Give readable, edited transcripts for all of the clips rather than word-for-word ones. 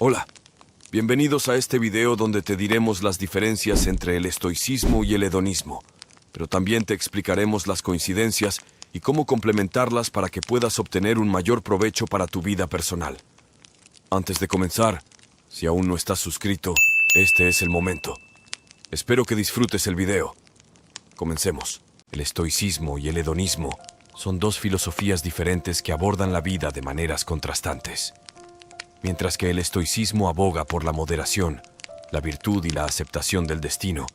Hola, bienvenidos a este video donde te diremos las diferencias entre el estoicismo y el hedonismo, pero también te explicaremos las coincidencias y cómo complementarlas para que puedas obtener un mayor provecho para tu vida personal. Antes de comenzar, si aún no estás suscrito, este es el momento. Espero que disfrutes el video. Comencemos. El estoicismo y el hedonismo son dos filosofías diferentes que abordan la vida de maneras contrastantes. Mientras que el estoicismo aboga por la moderación, la virtud y la aceptación del destino,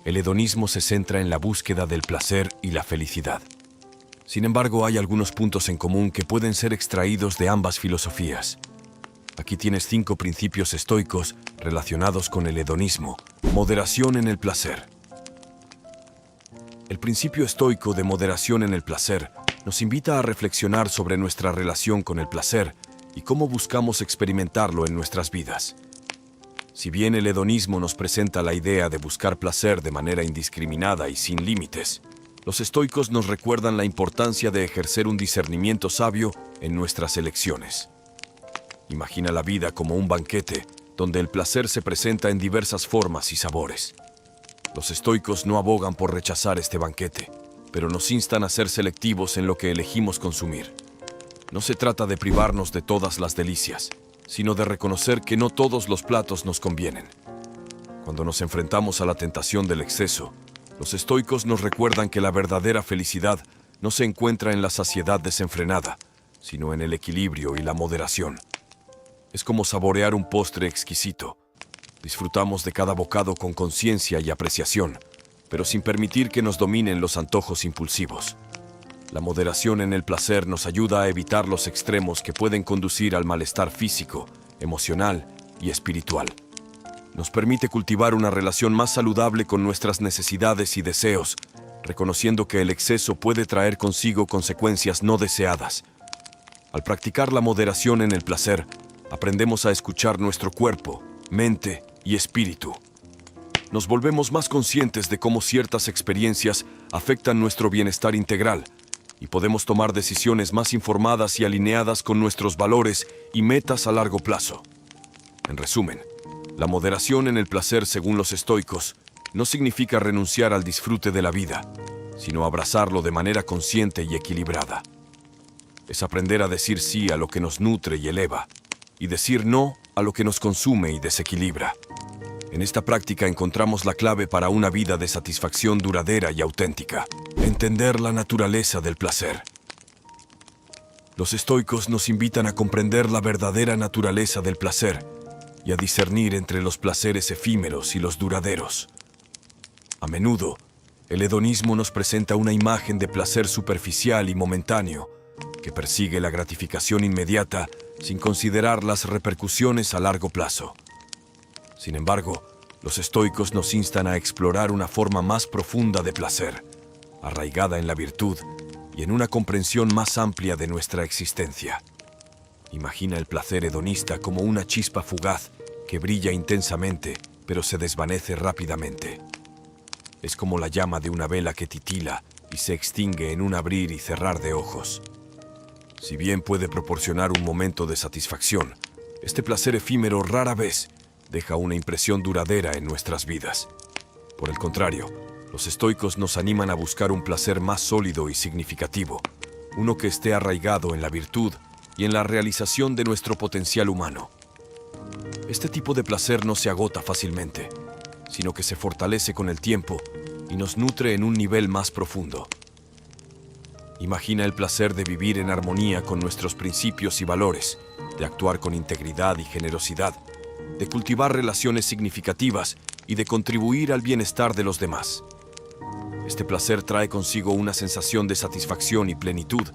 el hedonismo se centra en la búsqueda del placer y la felicidad. Sin embargo, hay algunos puntos en común que pueden ser extraídos de ambas filosofías. Aquí tienes 5 principios estoicos relacionados con el hedonismo. Moderación en el placer. El principio estoico de moderación en el placer nos invita a reflexionar sobre nuestra relación con el placer y cómo buscamos experimentarlo en nuestras vidas. Si bien el hedonismo nos presenta la idea de buscar placer de manera indiscriminada y sin límites, los estoicos nos recuerdan la importancia de ejercer un discernimiento sabio en nuestras elecciones. Imagina la vida como un banquete, donde el placer se presenta en diversas formas y sabores. Los estoicos no abogan por rechazar este banquete, pero nos instan a ser selectivos en lo que elegimos consumir. No se trata de privarnos de todas las delicias, sino de reconocer que no todos los platos nos convienen. Cuando nos enfrentamos a la tentación del exceso, los estoicos nos recuerdan que la verdadera felicidad no se encuentra en la saciedad desenfrenada, sino en el equilibrio y la moderación. Es como saborear un postre exquisito. Disfrutamos de cada bocado con conciencia y apreciación, pero sin permitir que nos dominen los antojos impulsivos. La moderación en el placer nos ayuda a evitar los extremos que pueden conducir al malestar físico, emocional y espiritual. Nos permite cultivar una relación más saludable con nuestras necesidades y deseos, reconociendo que el exceso puede traer consigo consecuencias no deseadas. Al practicar la moderación en el placer, aprendemos a escuchar nuestro cuerpo, mente y espíritu. Nos volvemos más conscientes de cómo ciertas experiencias afectan nuestro bienestar integral y podemos tomar decisiones más informadas y alineadas con nuestros valores y metas a largo plazo. En resumen, la moderación en el placer, según los estoicos, no significa renunciar al disfrute de la vida, sino abrazarlo de manera consciente y equilibrada. Es aprender a decir sí a lo que nos nutre y eleva, y decir no a lo que nos consume y desequilibra. En esta práctica encontramos la clave para una vida de satisfacción duradera y auténtica. Entender la naturaleza del placer. Los estoicos nos invitan a comprender la verdadera naturaleza del placer y a discernir entre los placeres efímeros y los duraderos. A menudo, el hedonismo nos presenta una imagen de placer superficial y momentáneo, que persigue la gratificación inmediata sin considerar las repercusiones a largo plazo. Sin embargo, los estoicos nos instan a explorar una forma más profunda de placer, arraigada en la virtud y en una comprensión más amplia de nuestra existencia. Imagina el placer hedonista como una chispa fugaz que brilla intensamente, pero se desvanece rápidamente. Es como la llama de una vela que titila y se extingue en un abrir y cerrar de ojos. Si bien puede proporcionar un momento de satisfacción, este placer efímero rara vez deja una impresión duradera en nuestras vidas. Por el contrario, los estoicos nos animan a buscar un placer más sólido y significativo, uno que esté arraigado en la virtud y en la realización de nuestro potencial humano. Este tipo de placer no se agota fácilmente, sino que se fortalece con el tiempo y nos nutre en un nivel más profundo. Imagina el placer de vivir en armonía con nuestros principios y valores, de actuar con integridad y generosidad, de cultivar relaciones significativas y de contribuir al bienestar de los demás. Este placer trae consigo una sensación de satisfacción y plenitud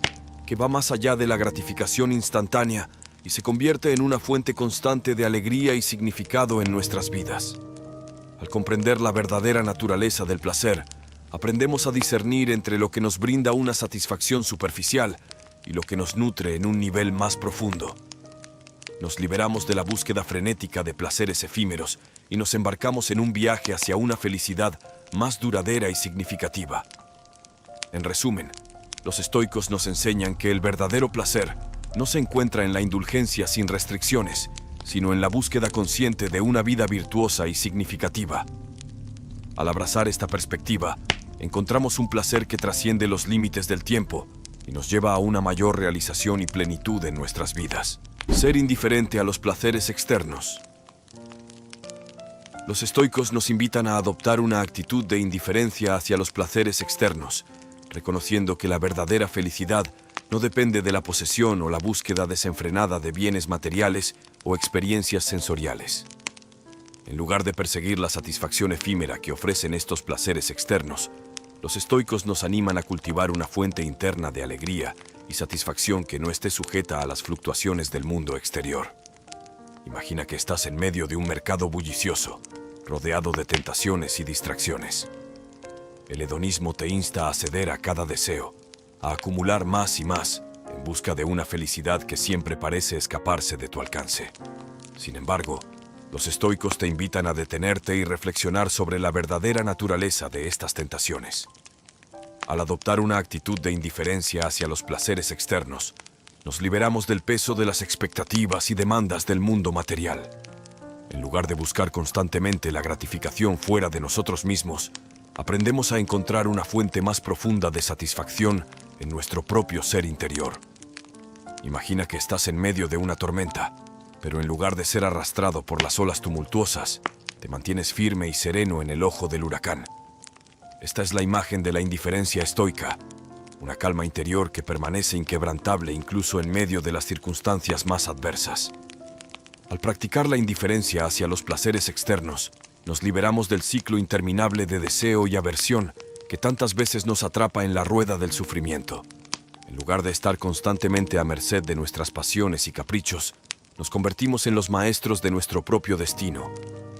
que va más allá de la gratificación instantánea y se convierte en una fuente constante de alegría y significado en nuestras vidas. Al comprender la verdadera naturaleza del placer, aprendemos a discernir entre lo que nos brinda una satisfacción superficial y lo que nos nutre en un nivel más profundo. Nos liberamos de la búsqueda frenética de placeres efímeros y nos embarcamos en un viaje hacia una felicidad más duradera y significativa. En resumen, los estoicos nos enseñan que el verdadero placer no se encuentra en la indulgencia sin restricciones, sino en la búsqueda consciente de una vida virtuosa y significativa. Al abrazar esta perspectiva, encontramos un placer que trasciende los límites del tiempo y nos lleva a una mayor realización y plenitud en nuestras vidas. Ser indiferente a los placeres externos. Los estoicos nos invitan a adoptar una actitud de indiferencia hacia los placeres externos, reconociendo que la verdadera felicidad no depende de la posesión o la búsqueda desenfrenada de bienes materiales o experiencias sensoriales. En lugar de perseguir la satisfacción efímera que ofrecen estos placeres externos, los estoicos nos animan a cultivar una fuente interna de alegría y satisfacción que no esté sujeta a las fluctuaciones del mundo exterior. Imagina que estás en medio de un mercado bullicioso, rodeado de tentaciones y distracciones. El hedonismo te insta a ceder a cada deseo, a acumular más y más, en busca de una felicidad que siempre parece escaparse de tu alcance. Sin embargo, los estoicos te invitan a detenerte y reflexionar sobre la verdadera naturaleza de estas tentaciones. Al adoptar una actitud de indiferencia hacia los placeres externos, nos liberamos del peso de las expectativas y demandas del mundo material. En lugar de buscar constantemente la gratificación fuera de nosotros mismos, aprendemos a encontrar una fuente más profunda de satisfacción en nuestro propio ser interior. Imagina que estás en medio de una tormenta, pero en lugar de ser arrastrado por las olas tumultuosas, te mantienes firme y sereno en el ojo del huracán. Esta es la imagen de la indiferencia estoica, una calma interior que permanece inquebrantable incluso en medio de las circunstancias más adversas. Al practicar la indiferencia hacia los placeres externos, nos liberamos del ciclo interminable de deseo y aversión que tantas veces nos atrapa en la rueda del sufrimiento. En lugar de estar constantemente a merced de nuestras pasiones y caprichos, nos convertimos en los maestros de nuestro propio destino,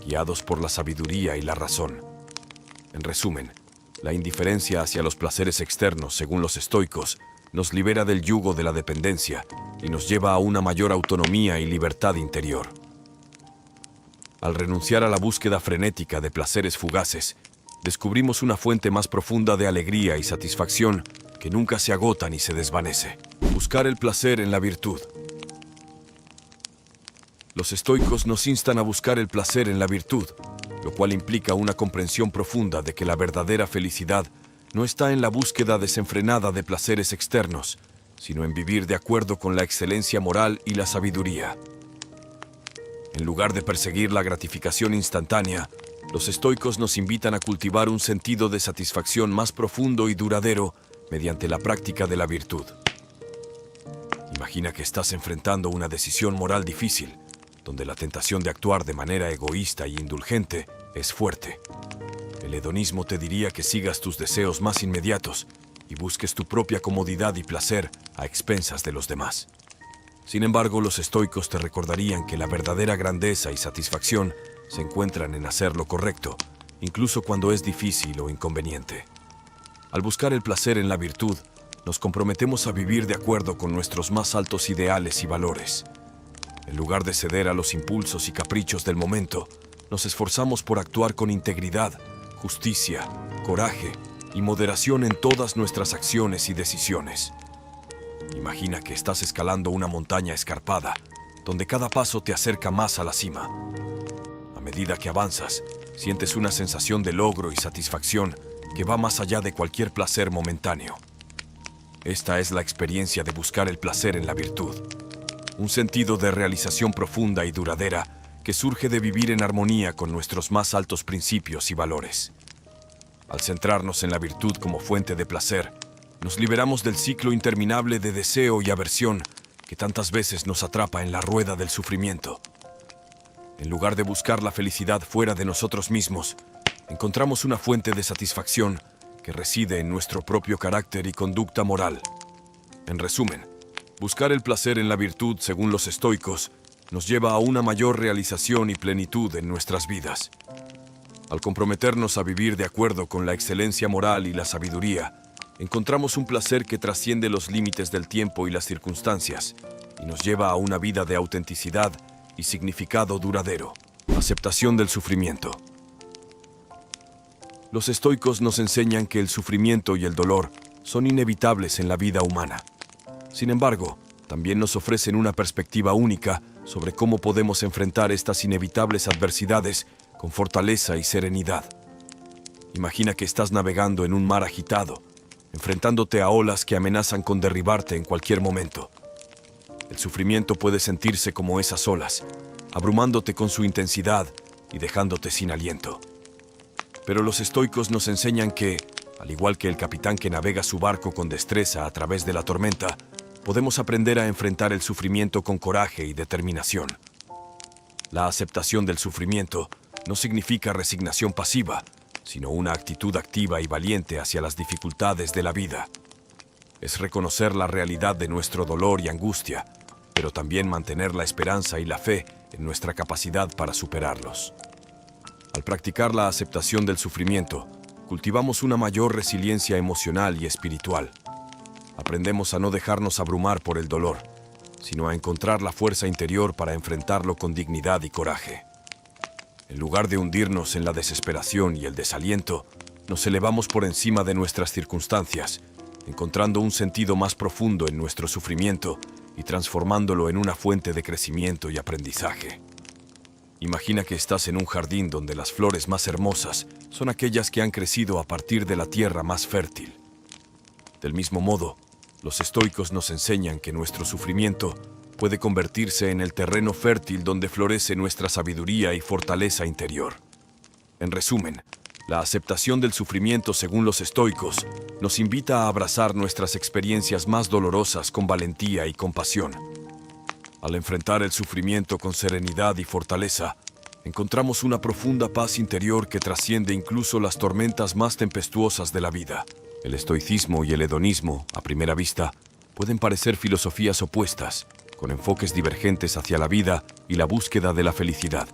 guiados por la sabiduría y la razón. En resumen, la indiferencia hacia los placeres externos, según los estoicos, nos libera del yugo de la dependencia y nos lleva a una mayor autonomía y libertad interior. Al renunciar a la búsqueda frenética de placeres fugaces, descubrimos una fuente más profunda de alegría y satisfacción que nunca se agota ni se desvanece. Buscar el placer en la virtud. Los estoicos nos instan a buscar el placer en la virtud, lo cual implica una comprensión profunda de que la verdadera felicidad no está en la búsqueda desenfrenada de placeres externos, sino en vivir de acuerdo con la excelencia moral y la sabiduría. En lugar de perseguir la gratificación instantánea, los estoicos nos invitan a cultivar un sentido de satisfacción más profundo y duradero mediante la práctica de la virtud. Imagina que estás enfrentando una decisión moral difícil, donde la tentación de actuar de manera egoísta y indulgente es fuerte. El hedonismo te diría que sigas tus deseos más inmediatos y busques tu propia comodidad y placer a expensas de los demás. Sin embargo, los estoicos te recordarían que la verdadera grandeza y satisfacción se encuentran en hacer lo correcto, incluso cuando es difícil o inconveniente. Al buscar el placer en la virtud, nos comprometemos a vivir de acuerdo con nuestros más altos ideales y valores. En lugar de ceder a los impulsos y caprichos del momento, nos esforzamos por actuar con integridad, justicia, coraje y moderación en todas nuestras acciones y decisiones. Imagina que estás escalando una montaña escarpada, donde cada paso te acerca más a la cima. A medida que avanzas, sientes una sensación de logro y satisfacción que va más allá de cualquier placer momentáneo. Esta es la experiencia de buscar el placer en la virtud, un sentido de realización profunda y duradera que surge de vivir en armonía con nuestros más altos principios y valores. Al centrarnos en la virtud como fuente de placer, nos liberamos del ciclo interminable de deseo y aversión que tantas veces nos atrapa en la rueda del sufrimiento. En lugar de buscar la felicidad fuera de nosotros mismos, encontramos una fuente de satisfacción que reside en nuestro propio carácter y conducta moral. En resumen, buscar el placer en la virtud, según los estoicos, nos lleva a una mayor realización y plenitud en nuestras vidas. Al comprometernos a vivir de acuerdo con la excelencia moral y la sabiduría, encontramos un placer que trasciende los límites del tiempo y las circunstancias y nos lleva a una vida de autenticidad y significado duradero. Aceptación del sufrimiento. Los estoicos nos enseñan que el sufrimiento y el dolor son inevitables en la vida humana. Sin embargo, también nos ofrecen una perspectiva única sobre cómo podemos enfrentar estas inevitables adversidades con fortaleza y serenidad. Imagina que estás navegando en un mar agitado, enfrentándote a olas que amenazan con derribarte en cualquier momento. El sufrimiento puede sentirse como esas olas, abrumándote con su intensidad y dejándote sin aliento. Pero los estoicos nos enseñan que, al igual que el capitán que navega su barco con destreza a través de la tormenta, podemos aprender a enfrentar el sufrimiento con coraje y determinación. La aceptación del sufrimiento no significa resignación pasiva, sino una actitud activa y valiente hacia las dificultades de la vida. Es reconocer la realidad de nuestro dolor y angustia, pero también mantener la esperanza y la fe en nuestra capacidad para superarlos. Al practicar la aceptación del sufrimiento, cultivamos una mayor resiliencia emocional y espiritual. Aprendemos a no dejarnos abrumar por el dolor, sino a encontrar la fuerza interior para enfrentarlo con dignidad y coraje. En lugar de hundirnos en la desesperación y el desaliento, nos elevamos por encima de nuestras circunstancias, encontrando un sentido más profundo en nuestro sufrimiento y transformándolo en una fuente de crecimiento y aprendizaje. Imagina que estás en un jardín donde las flores más hermosas son aquellas que han crecido a partir de la tierra más fértil. Del mismo modo, los estoicos nos enseñan que nuestro sufrimiento puede convertirse en el terreno fértil donde florece nuestra sabiduría y fortaleza interior. En resumen, la aceptación del sufrimiento, según los estoicos, nos invita a abrazar nuestras experiencias más dolorosas con valentía y compasión. Al enfrentar el sufrimiento con serenidad y fortaleza, encontramos una profunda paz interior que trasciende incluso las tormentas más tempestuosas de la vida. El estoicismo y el hedonismo, a primera vista, pueden parecer filosofías opuestas, con enfoques divergentes hacia la vida y la búsqueda de la felicidad.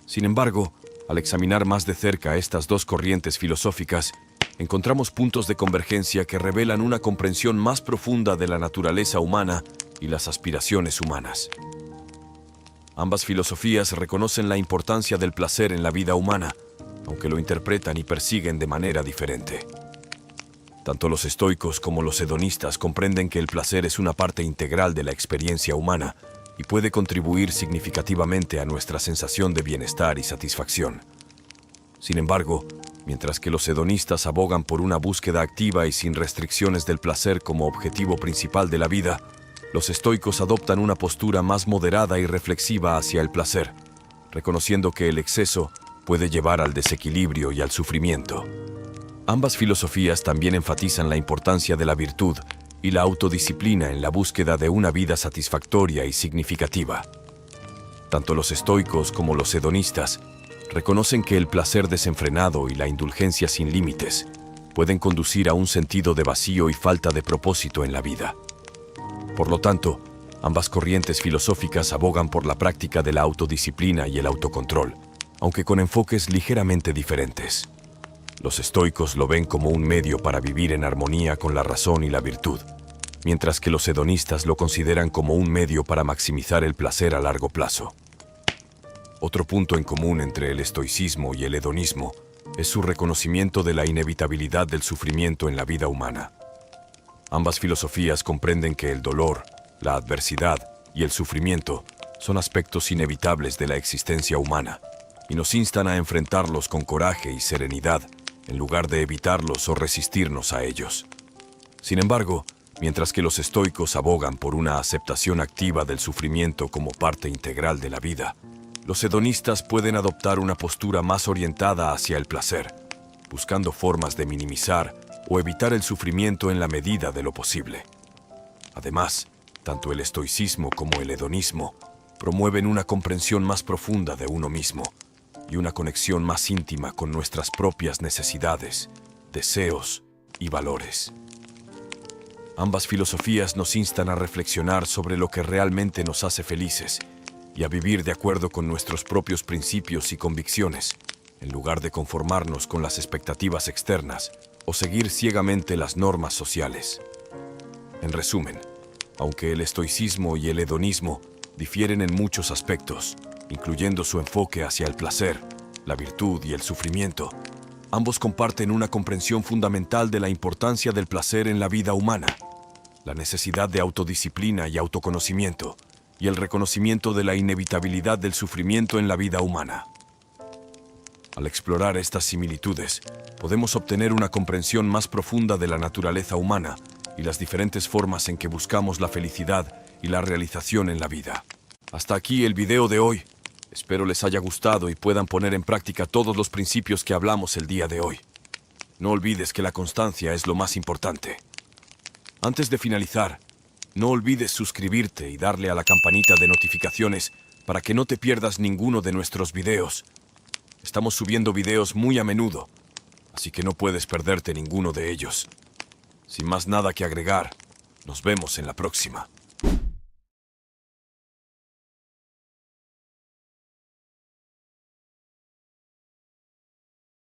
Sin embargo, al examinar más de cerca estas dos corrientes filosóficas, encontramos puntos de convergencia que revelan una comprensión más profunda de la naturaleza humana y las aspiraciones humanas. Ambas filosofías reconocen la importancia del placer en la vida humana, aunque lo interpretan y persiguen de manera diferente. Tanto los estoicos como los hedonistas comprenden que el placer es una parte integral de la experiencia humana y puede contribuir significativamente a nuestra sensación de bienestar y satisfacción. Sin embargo, mientras que los hedonistas abogan por una búsqueda activa y sin restricciones del placer como objetivo principal de la vida, los estoicos adoptan una postura más moderada y reflexiva hacia el placer, reconociendo que el exceso puede llevar al desequilibrio y al sufrimiento. Ambas filosofías también enfatizan la importancia de la virtud y la autodisciplina en la búsqueda de una vida satisfactoria y significativa. Tanto los estoicos como los hedonistas reconocen que el placer desenfrenado y la indulgencia sin límites pueden conducir a un sentido de vacío y falta de propósito en la vida. Por lo tanto, ambas corrientes filosóficas abogan por la práctica de la autodisciplina y el autocontrol, aunque con enfoques ligeramente diferentes. Los estoicos lo ven como un medio para vivir en armonía con la razón y la virtud, mientras que los hedonistas lo consideran como un medio para maximizar el placer a largo plazo. Otro punto en común entre el estoicismo y el hedonismo es su reconocimiento de la inevitabilidad del sufrimiento en la vida humana. Ambas filosofías comprenden que el dolor, la adversidad y el sufrimiento son aspectos inevitables de la existencia humana y nos instan a enfrentarlos con coraje y serenidad en lugar de evitarlos o resistirnos a ellos. Sin embargo, mientras que los estoicos abogan por una aceptación activa del sufrimiento como parte integral de la vida, los hedonistas pueden adoptar una postura más orientada hacia el placer, buscando formas de minimizar o evitar el sufrimiento en la medida de lo posible. Además, tanto el estoicismo como el hedonismo promueven una comprensión más profunda de uno mismo y una conexión más íntima con nuestras propias necesidades, deseos y valores. Ambas filosofías nos instan a reflexionar sobre lo que realmente nos hace felices y a vivir de acuerdo con nuestros propios principios y convicciones, en lugar de conformarnos con las expectativas externas o seguir ciegamente las normas sociales. En resumen, aunque el estoicismo y el hedonismo difieren en muchos aspectos, incluyendo su enfoque hacia el placer, la virtud y el sufrimiento, ambos comparten una comprensión fundamental de la importancia del placer en la vida humana, la necesidad de autodisciplina y autoconocimiento, y el reconocimiento de la inevitabilidad del sufrimiento en la vida humana. Al explorar estas similitudes, podemos obtener una comprensión más profunda de la naturaleza humana y las diferentes formas en que buscamos la felicidad y la realización en la vida. Hasta aquí el video de hoy. Espero les haya gustado y puedan poner en práctica todos los principios que hablamos el día de hoy. No olvides que la constancia es lo más importante. Antes de finalizar, no olvides suscribirte y darle a la campanita de notificaciones para que no te pierdas ninguno de nuestros videos. Estamos subiendo videos muy a menudo, así que no puedes perderte ninguno de ellos. Sin más nada que agregar, nos vemos en la próxima.